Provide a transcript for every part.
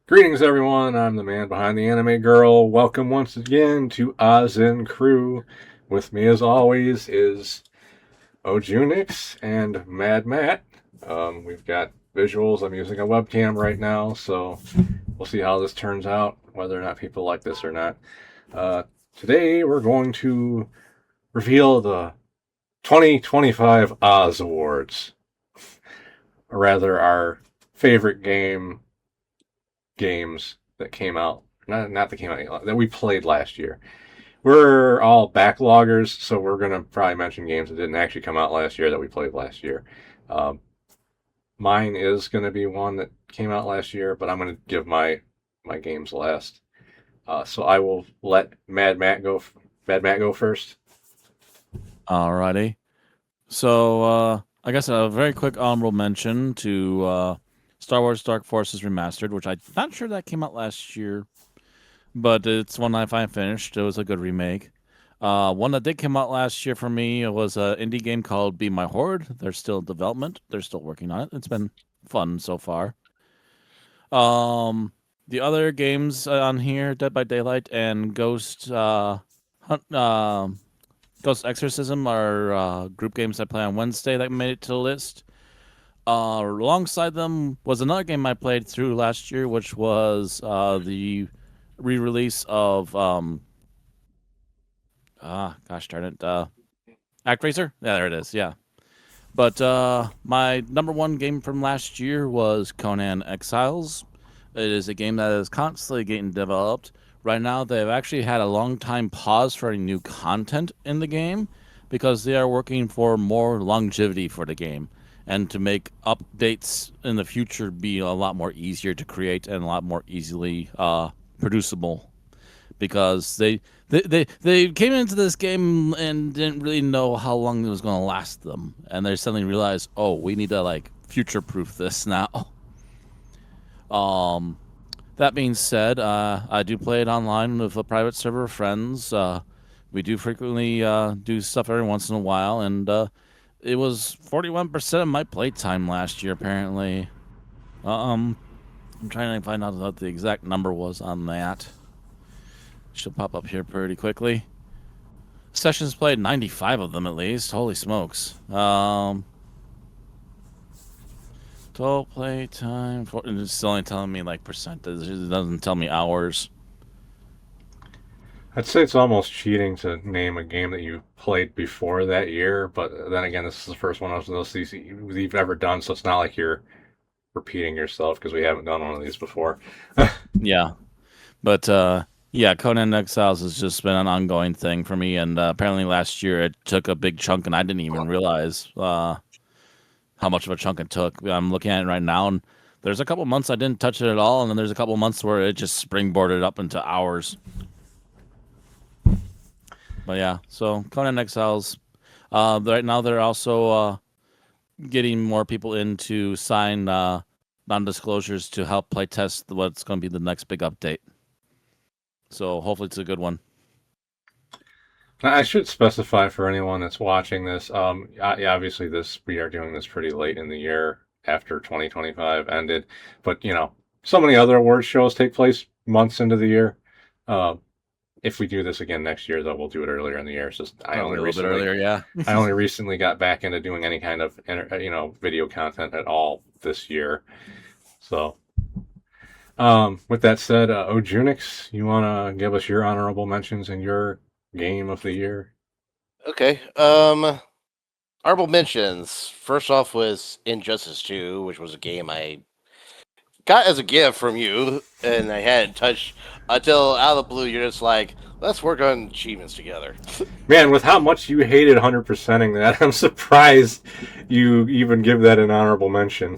Greetings, everyone. I'm the man behind the anime girl. Welcome once again to Oz and Crew. With me, as always, is Ojunix and Mad Matt. We've got visuals. I'm using a webcam right now, so we'll see how this turns out, whether or not people like this or not. Uh, Today, we're going to reveal the 2025 Oz Awards, or rather, our favorite games that came out, not that came out, that we played last year. We're all backloggers, so we're going to probably mention games that didn't actually come out last year that we played last year. Um, Mine is going to be one that came out last year, but I'm going to give my games last. So I will let Mad Matt go. Mad Matt go first. Alrighty. So I guess a very quick honorable mention to Star Wars Dark Forces Remastered, which I'm not sure that came out last year, but it's one I finally finished. It was a good remake. One that did come out last year for me was an indie game called Be My Horde. They're still in development. They're still working on it. It's been fun so far. The other games on here, Dead by Daylight and Ghost Exorcism, are group games I play on Wednesday that made it to the list. Alongside them was another game I played through last year, which was the re-release of gosh darn it, ActRaiser. Yeah, there it is. Yeah, but my number one game from last year was Conan Exiles. It is a game that is constantly getting developed. Right now, they've actually had a long time pause for any new content in the game because they are working for more longevity for the game and to make updates in the future be a lot more easier to create and a lot more easily producible because they came into this game and didn't really know how long it was going to last them, and they suddenly realized, oh, we need to like future proof this now. um that being said, I do play it online with a private server of friends. We do frequently do stuff every once in a while, and it was 41% of my playtime last year, apparently. I'm trying to find out what the exact number was on that. She'll pop up here pretty quickly. Sessions played, 95 of them at least. Holy smokes. Total play time. It's only telling me like percentage. It doesn't tell me hours. I'd say it's almost cheating to name a game that you played before that year, but then again, this is the first one of those you've ever done, so it's not like you're repeating yourself because we haven't done one of these before. Yeah. But yeah, Conan Exiles has just been an ongoing thing for me, and apparently last year it took a big chunk, and I didn't even realize how much of a chunk it took. I'm looking at it right now, and there's a couple months I didn't touch it at all, and then there's a couple months where it just springboarded up into hours. But yeah, so Conan Exiles. Right now they're also getting more people in to sign non-disclosures to help play test what's going to be the next big update. So hopefully it's a good one. I should specify for anyone that's watching this. Yeah, obviously, we are doing this pretty late in the year after 2025 ended, but so many other award shows take place months into the year. Uh, if we do this again next year, though, we'll do it earlier in the year. It's just Probably a little bit earlier, yeah. I only recently got back into doing any kind of video content at all this year. So, with that said, Ojunix, you want to give us your honorable mentions and your game of the year? Okay. Honorable mentions. First off was Injustice 2, which was a game I got as a gift from you, and I hadn't touched until out of the blue. You're just like, let's work on achievements together. Man, with how much you hated 100%ing that, I'm surprised you even give that an honorable mention.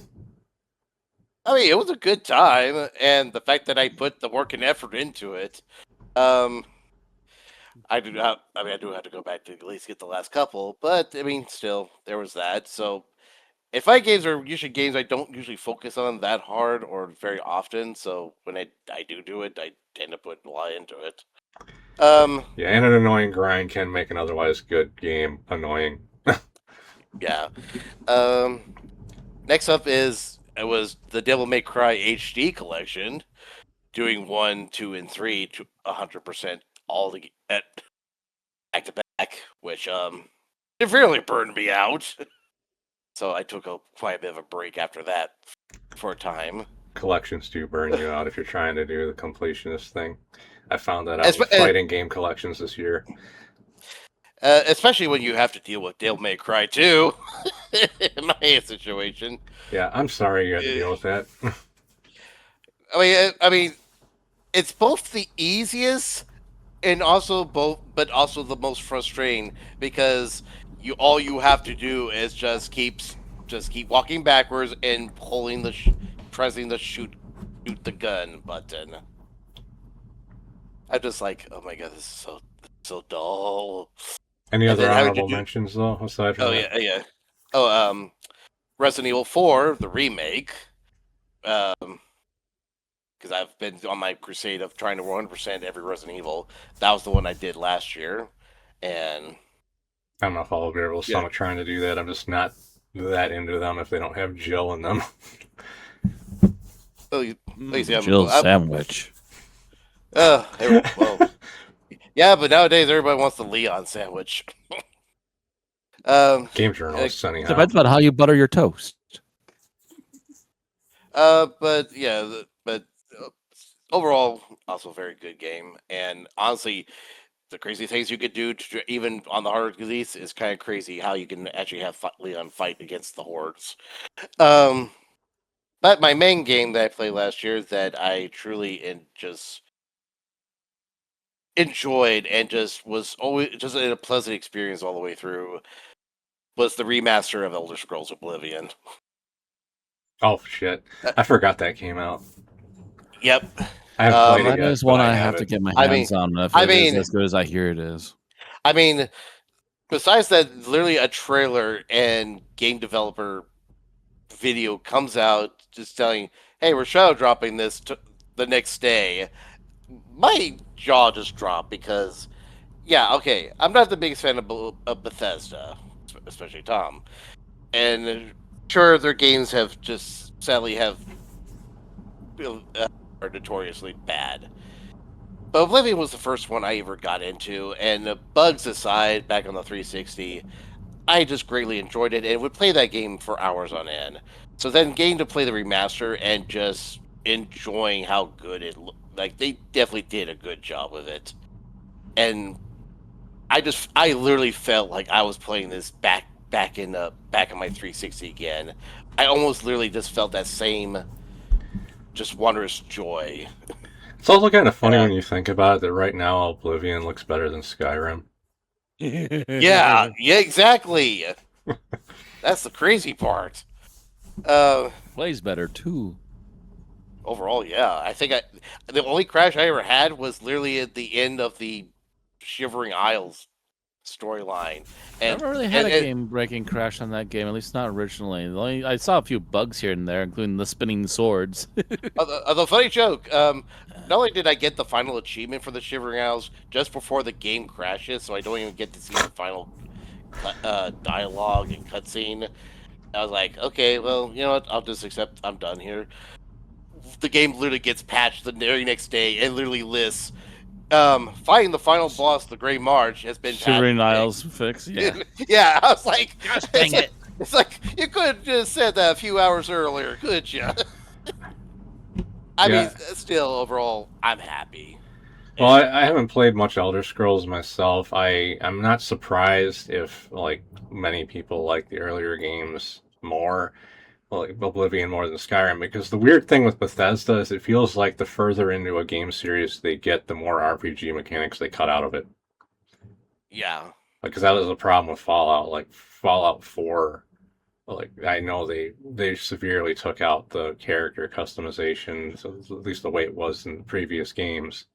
I mean, it was a good time, and the fact that I put the work and effort into it. I do not. I mean, I do have to go back to at least get the last couple, but I mean, still, there was that. So, if fight games are usually games I don't usually focus on that hard or very often. So when I do it, I tend to put a lot into it. Yeah, and an annoying grind can make an otherwise good game annoying. Yeah. Next up is it was the Devil May Cry HD collection, doing 1, 2, and 3 to 100% all the at back to back, which it really burned me out. So I took quite a bit of a break after that for a time. Collections do burn you out if you're trying to do the completionist thing. I found that out with Espe- fighting game collections this year. Especially when you have to deal with Devil May Cry 2 in my situation. Yeah, I'm sorry you had to deal with that. I mean, it's both the easiest and also but also the most frustrating because all you have to do is just keep walking backwards and holding pressing the shoot the gun button. I'm just like, oh my god, this is so dull. Any And other then having to honorable do, mentions though, aside from oh that? yeah. Oh, Resident Evil 4, the remake. Because I've been on my crusade of trying to 100% every Resident Evil. That was the one I did last year, and I don't know if I'll be able to yeah. stomach trying to do that. I'm just not that into them if they don't have Jill in them. Jill sandwich. Well, yeah, but nowadays everybody wants the Leon sandwich. Game journalists, anyhow. Depends on how you butter your toast. But yeah, but overall, also a very good game. And honestly, the crazy things you could do, even on the harder release, is kind of crazy how you can actually have Leon fight against the hordes. But my main game that I played last year that I truly just enjoyed and just was always just a pleasant experience all the way through was the remaster of Elder Scrolls Oblivion. Oh shit! I forgot that came out. Yep. I haven't played it That yet, is one but I have to get my hands on. If it is as good as I hear it is. I mean, besides that, literally a trailer and game developer video comes out just telling, "Hey, we're shadow dropping this the next day." My jaw just dropped because, yeah, okay, I'm not the biggest fan of Bethesda, especially Tom, and sure, their games have just sadly are notoriously bad. But Oblivion was the first one I ever got into, and bugs aside, back on the 360, I just greatly enjoyed it and would play that game for hours on end. So then getting to play the remaster and just enjoying how good it looked, like they definitely did a good job with it. And I literally felt like I was playing this back in my 360 again. I almost literally just felt that same just wondrous joy. It's also kind of funny when you think about it that right now Oblivion looks better than Skyrim. Yeah, exactly. That's the crazy part. Plays better too. Overall, yeah. I think the only crash I ever had was literally at the end of the Shivering Isles storyline. I never really had a game-breaking crash on that game, at least not originally. I saw a few bugs here and there, including the spinning swords. The funny joke, not only did I get the final achievement for the Shivering Isles just before the game crashes, so I don't even get to see the final dialogue and cutscene. I was like, okay, well, you know what? I'll just accept I'm done here. The game literally gets patched the very next day and literally lists fighting the final boss, the Grey March, has been Shivering Isles fixed. Yeah. Yeah, I was like, gosh dang it! It's like you could have just said that a few hours earlier, could you? I mean, still overall, I'm happy. Well, I haven't played much Elder Scrolls myself. I'm not surprised if like many people like the earlier games more. Like Oblivion more than Skyrim, because the weird thing with Bethesda is it feels like the further into a game series they get, the more RPG mechanics they cut out of it. Yeah. Because that was a problem with Fallout. Like Fallout 4, like I know they severely took out the character customization, so at least the way it was in the previous games.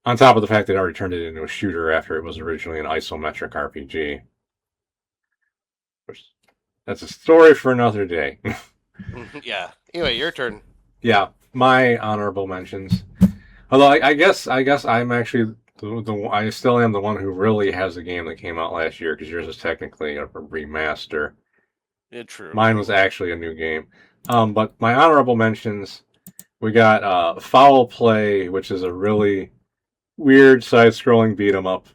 On top of the fact they'd already turned it into a shooter after it was originally an isometric RPG. Which, that's a story for another day. Yeah. Anyway, your turn. Yeah, my honorable mentions. Although I guess I'm actually I still am the one who really has a game that came out last year because yours is technically a remaster. Yeah, true. Mine was actually a new game. But my honorable mentions, we got Foul Play, which is a really weird side-scrolling beat 'em up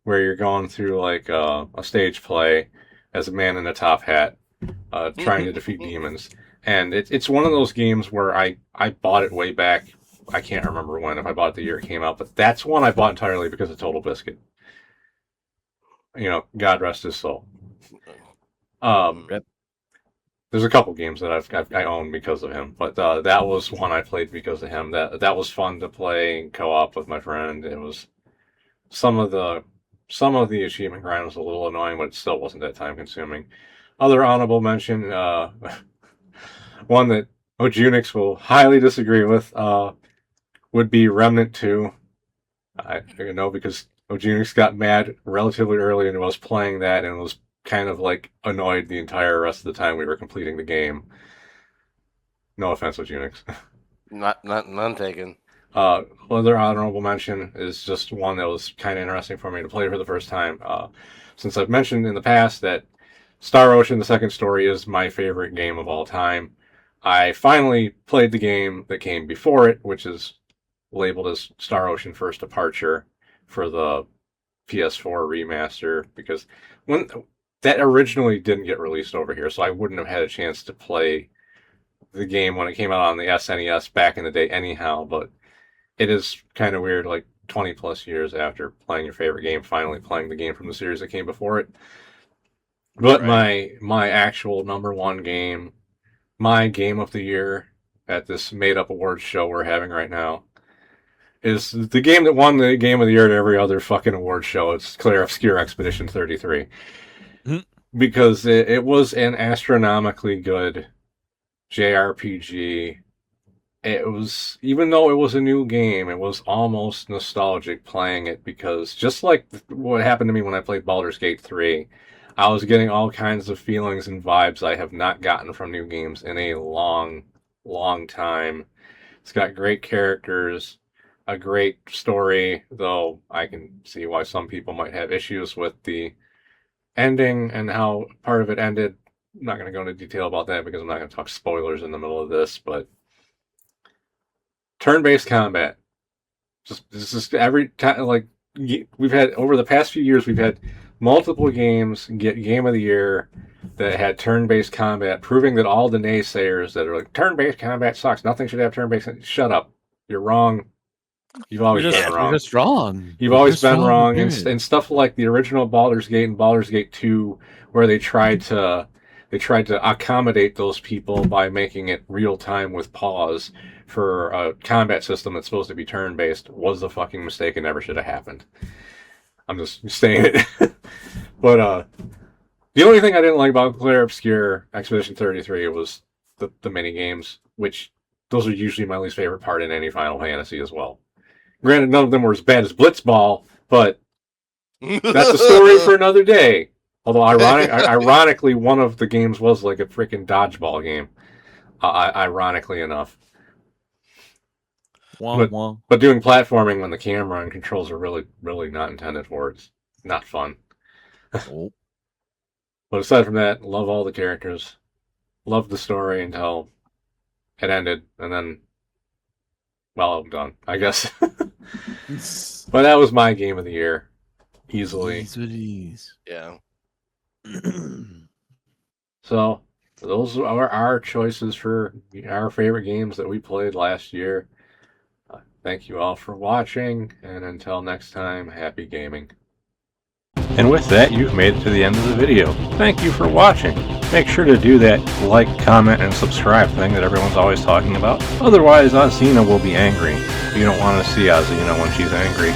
where you're going through like a stage play as a man in a top hat, trying to defeat demons. And it's one of those games where I bought it way back. I can't remember when, if I bought it the year it came out, but that's one I bought entirely because of Total Biscuit. God rest his soul. Yep. There's a couple games that I own because of him, but that was one I played because of him. That was fun to play co-op with my friend. It was some of the achievement grind was a little annoying, but it still wasn't that time consuming. Other honorable mention, one that Ojunix will highly disagree with, would be Remnant 2. I know because Ojunix got mad relatively early and was playing that and was kind of like annoyed the entire rest of the time we were completing the game. No offense, Ojunix. None taken. Other honorable mention is just one that was kind of interesting for me to play for the first time. Since I've mentioned in the past that Star Ocean: The Second Story is my favorite game of all time, I finally played the game that came before it, which is labeled as Star Ocean First Departure for the PS4 remaster, because when that originally didn't get released over here, so I wouldn't have had a chance to play the game when it came out on the SNES back in the day anyhow, but it is kind of weird, like 20 plus years after playing your favorite game, finally playing the game from the series that came before it. But Right. my actual number one game, my game of the year at this made up awards show we're having right now, is the game that won the game of the year at every other fucking awards show. It's Claire Obscure Expedition 33. Mhm. Because it was an astronomically good JRPG. It was, even though it was a new game, it was almost nostalgic playing it, because just like what happened to me when I played Baldur's Gate 3, I was getting all kinds of feelings and vibes I have not gotten from new games in a long, long time. It's got great characters, a great story, though I can see why some people might have issues with the ending and how part of it ended. I'm not going to go into detail about that because I'm not going to talk spoilers in the middle of this, but turn-based combat. Just every time, like, we've had over the past few years, we've had multiple games get Game of the Year that had turn-based combat, proving that all the naysayers that are like, turn-based combat sucks, nothing should have turn-based, shut up. You're wrong. You've always been wrong. You're just wrong. You've always been wrong, and stuff like the original Baldur's Gate and Baldur's Gate 2, where they tried to accommodate those people by making it real time with pause for a combat system that's supposed to be turn based, was a fucking mistake and never should have happened. I'm just saying it. But the only thing I didn't like about Claire Obscure Expedition 33 was the mini games, which those are usually my least favorite part in any Final Fantasy as well. Granted, none of them were as bad as Blitzball, but that's a story for another day. Although, ironically, one of the games was like a freaking dodgeball game. Ironically enough. But doing platforming when the camera and controls are really, really not intended for it's not fun. Oh. But aside from that, love all the characters. Love the story until it ended, and then, well, I'm done, I guess. But that was my game of the year. Easily. Yeah. So, those are our choices for our favorite games that we played last year. Thank you all for watching, and until next time, happy gaming. And with that, you've made it to the end of the video. Thank you for watching. Make sure to do that like, comment, and subscribe thing that everyone's always talking about. Otherwise, Ozina will be angry. You don't want to see Ozina when she's angry.